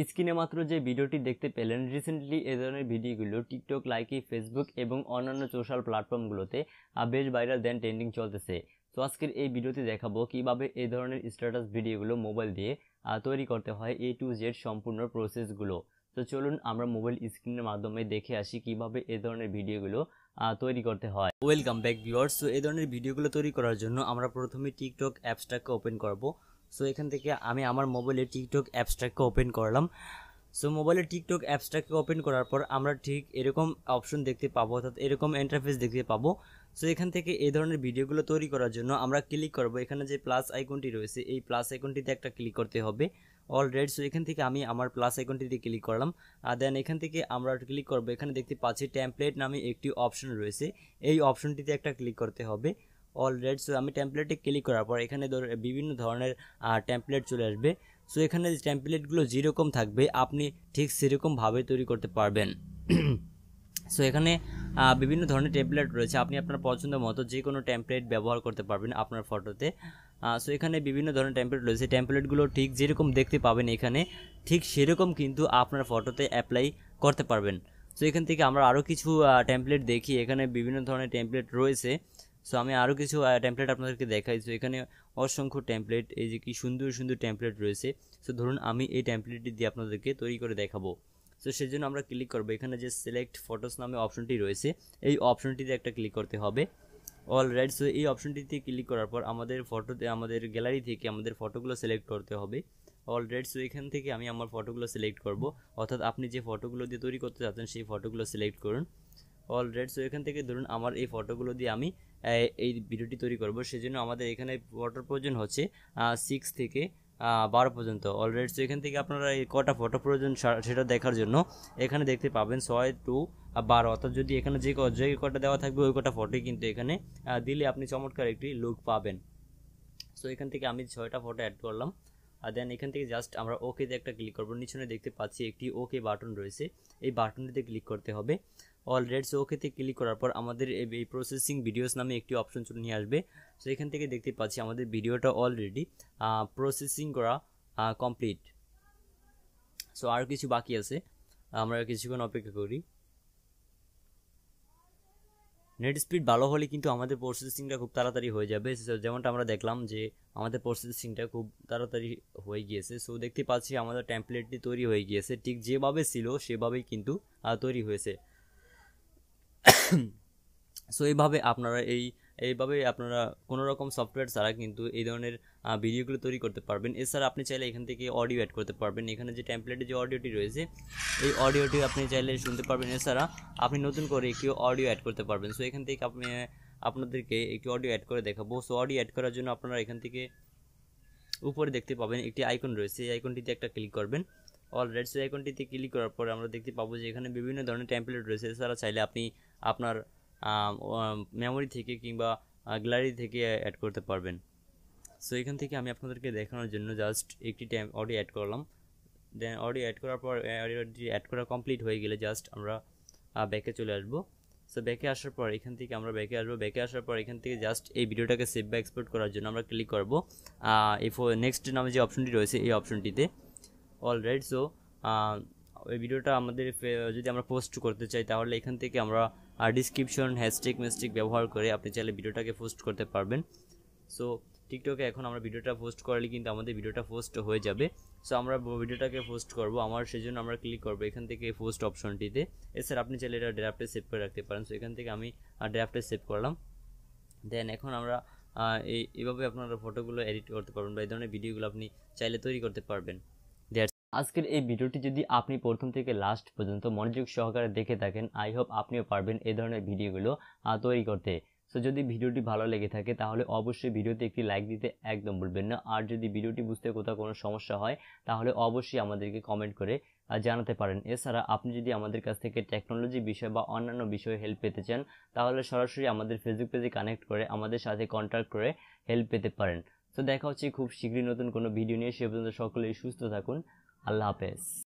স্ক্রিনে মাত্র যে ভিডিওটি দেখতে পেলেন, রিসেন্টলি এ ধরনের ভিডিওগুলো টিকটক, লাইকি, ফেসবুক এবং অন্যান্য সোশ্যাল প্ল্যাটফর্মগুলোতে বেশ ভাইরাল দেন ট্রেন্ডিং চলতেছে। তো আজকের এই ভিডিওতে দেখাবো কিভাবে এই ধরনের স্ট্যাটাস ভিডিওগুলো মোবাইল দিয়ে তৈরি করতে হয়, A to Z সম্পূর্ণ প্রসেসগুলো। তো চলুন আমরা মোবাইল স্ক্রিনের মাধ্যমে দেখে আসি কিভাবে এই ধরনের ভিডিওগুলো তৈরি করতে হয়। Welcome back viewers. তো এই ধরনের ভিডিওগুলো তৈরি করার জন্য আমরা প্রথমে টিকটক অ্যাপসটাকে ওপেন করব। সো এখান থেকে আমি আমার মোবাইলে টিকটক অ্যাপসটাকে ওপেন করলাম। সো মোবাইলে টিকটক অ্যাপসটাকে ওপেন করার পর আমরা ঠিক এরকম অপশন দেখতে পাবো, অর্থাৎ এরকম ইন্টারফেস দেখতে পাবো। সো এখান থেকে এই ধরনের ভিডিওগুলো তৈরি করার জন্য আমরা ক্লিক করব। এখানে যে প্লাস আইকনটি রয়েছে, এই প্লাস আইকনটিতে একটা ক্লিক করতে হবে। অলরাইট, সো এখান থেকে আমি আমার প্লাস আইকনটিতে ক্লিক করলাম। দেন এখান থেকে আমরা ক্লিক করব। এখানে দেখতে পাচ্ছি টেমপ্লেট নামে একটি অপশন রয়েছে, এই অপশনটিতে একটা ক্লিক করতে হবে। অলরাইট, সো আমি টেমপ্লেটে ক্লিক করার পর এখানে বিভিন্ন ধরনের টেমপ্লেট চলে আসবে। সো এখানে যে টেমপ্লেটগুলো যেরকম থাকবে আপনি ঠিক সেরকমভাবে তৈরি করতে পারবেন। সো এখানে বিভিন্ন ধরনের টেমপ্লেট রয়েছে, আপনি আপনার পছন্দ মতো যে কোনো টেমপ্লেট ব্যবহার করতে পারবেন আপনার ফটোতে। সো এখানে বিভিন্ন ধরনের টেমপ্লেট রয়েছে, টেমপ্লেটগুলো ঠিক যেরকম দেখতে পাবেন এখানে ঠিক সেরকম কিন্তু আপনার ফটোতে অ্যাপ্লাই করতে পারবেন। সো এখান থেকে আমরা আরও কিছু টেমপ্লেট দেখি, এখানে বিভিন্ন ধরনের টেমপ্লেট রয়েছে। সো আমি আরও কিছু টেমপ্লেট আপনাদেরকে দেখাই। সো এখানে অসংখ্য টেমপ্লেট, এই যে কি সুন্দর সুন্দর টেমপ্লেট রয়েছে। সো ধরুন আমি এই টেমপ্লেটটি দিয়ে আপনাদেরকে তৈরি করে দেখাবো। সো সেজন্য আমরা ক্লিক করবো, এখানে যে সিলেক্ট ফটোস নামে অপশনটি রয়েছে এই অপশনটিতে একটা ক্লিক করতে হবে। অলরাইট, সো এই অপশনটিতে ক্লিক করার পর আমাদের ফটোতে আমাদের গ্যালারি থেকে আমাদের ফটোগুলো সিলেক্ট করতে হবে। অলরাইট, সো এখান থেকে আমি আমার ফটোগুলো সিলেক্ট করব, অর্থাৎ আপনি যে ফটোগুলো দিয়ে তৈরি করতে চাচ্ছেন সেই ফটোগুলো সিলেক্ট করুন। অলরাইট, সো এখান থেকে ধরুন আমার এই ফটোগুলো দিয়ে আমি এই ভিডিওটি তৈরি করব। সেজন্য আমাদের এখানে ফটোর প্রয়োজন হচ্ছে 6 থেকে 12 পর্যন্ত। অলরাইট, সো এখান থেকে আপনারা এই কটা ফটো প্রয়োজন সেটা দেখার জন্য এখানে দেখতে পাবেন 6 to 12, অর্থাৎ যদি এখানে যে কটা দেওয়া থাকবে ওই কটা ফটোই কিন্তু এখানে দিলে আপনি চমৎকার একটি লুক পাবেন। সো এখান থেকে আমি 6টা ফটো অ্যাড করলাম। আর দেন এখান থেকে জাস্ট আমরা ওকেতে একটা ক্লিক করবো। নিচনে দেখতে পাচ্ছি একটি ওকে বাটন রয়েছে, এই বাটনটিতে ক্লিক করতে হবে। অলরাইট, সো ওকেতে ক্লিক করার পর আমাদের এই প্রসেসিং ভিডিওস নামে একটি অপশন চলে নিয়ে আসবে। সো এখান থেকে দেখতে পাচ্ছি আমাদের ভিডিওটা অলরেডি প্রসেসিং করা কমপ্লিট। সো আর কিছু বাকি আছে, আমরা কিছুক্ষণ অপেক্ষা করি। নেট স্পিড ভালো হলে কিন্তু আমাদের প্রসেসিংটা খুব তাড়াতাড়ি হয়ে যাবে। যেমনটা আমরা দেখলাম যে আমাদের প্রসেসিংটা খুব তাড়াতাড়ি হয়ে গিয়েছে। সো দেখতে পাচ্ছি আমাদের টেমপ্লেটটি তৈরি হয়ে গিয়েছে, ঠিক যেভাবে ছিল সেভাবেই কিন্তু তৈরি হয়েছে। সো এইভাবে আপনারা কোনো রকম সফটওয়্যার ছাড়া কিন্তু এই ধরনের ভিডিওগুলো তৈরি করতে পারবেন। এছাড়া আপনি চাইলে এখান থেকে অডিও অ্যাড করতে পারবেন। এখানে যে টেমপ্লেটে যে অডিওটি রয়েছে এই অডিওটি আপনি চাইলে শুনতে পারবেন। এছাড়া আপনি নতুন করে একটি অডিও অ্যাড করতে পারবেন। সো এখান থেকে আপনাদেরকে একটি অডিও অ্যাড করে দেখাবো। সো অডিও অ্যাড করার জন্য আপনারা এখান থেকে উপরে দেখতে পাবেন একটি আইকন রয়েছে, এই আইকনটিতে একটা ক্লিক করবেন। অলরাইট, সো আইকনটিতে ক্লিক করার পরে আমরা দেখতে পাবো যে এখানে বিভিন্ন ধরনের টেমপ্লেট রয়েছে। এছাড়া চাইলে আপনি আপনার মেমোরি থেকে কিংবা গ্যালারি থেকে অ্যাড করতে পারবেন। সো এখান থেকে আমি আপনাদেরকে দেখানোর জন্য জাস্ট একটি অডিও অ্যাড করলাম। দেন অডিও অ্যাড করার পর অডিওটি অ্যাড করা কমপ্লিট হয়ে গেলে জাস্ট আমরা ব্যাকে চলে আসবো। সো ব্যাকে আসার পর এখান থেকে আমরা ব্যাকে আসবো। ব্যাকে আসার পর এখান থেকে জাস্ট এই ভিডিওটাকে সেভ বা এক্সপোর্ট করার জন্য আমরা ক্লিক করবো এই নেক্সট নামে যে অপশনটি রয়েছে এই অপশনটিতে। অলরাইট, সো ওই ভিডিওটা আমাদের যদি আমরা পোস্ট করতে চাই তাহলে এখান থেকে আমরা ডিসক্রিপশন হ্যাশট্যাগ ব্যবহার করে আপনি চাইলে ভিডিওটাকে পোস্ট করতে পারবেন। সো টিকটকে এখন আমরা ভিডিওটা পোস্ট করলে কিন্তু আমাদের ভিডিওটা পোস্ট হয়ে যাবে। সো আমরা ভিডিওটাকে পোস্ট করব, সেজন্য আমরা ক্লিক করব এখান থেকে পোস্ট অপশনটিতে। এছাড়া আপনি চাইলে এটা ড্রাফটে সেভ করে রাখতে পারেন। সো এখান থেকে আমি ড্রাফটে সেভ করলাম। দেন এখন আমরা এইভাবে আপনারা ফটোগুলো এডিট করতে পারবেন বা এই ধরনের ভিডিওগুলো আপনি চাইলে তৈরি করতে পারবেন। আজকের এই ভিডিওটি যদি আপনি প্রথম থেকে লাস্ট পর্যন্ত মনোযোগ সহকারে দেখে থাকেন, আই হোপ আপনিও পারবেন এই ধরনের ভিডিওগুলো তৈরি করতে। সো যদি ভিডিওটি ভালো লেগে থাকে তাহলে অবশ্যই ভিডিওতে একটি লাইক দিতে একদম ভুলবেন না। আর যদি ভিডিওটি বুঝতে কোথাও কোনো সমস্যা হয় তাহলে অবশ্যই আমাদেরকে কমেন্ট করে জানাতে পারেন। এছাড়া আপনি যদি আমাদের কাছ থেকে টেকনোলজি বিষয় বা অন্যান্য বিষয়ে হেল্প পেতে চান তাহলে সরাসরি আমাদের ফেসবুক পেজে কানেক্ট করে আমাদের সাথে কন্ট্যাক্ট করে হেল্প পেতে পারেন। তো দেখা হচ্ছে খুব শীঘ্রই নতুন কোনো ভিডিও নিয়ে। সে পর্যন্ত সকলেই সুস্থ থাকুন। আল্লাহ হাফেজ।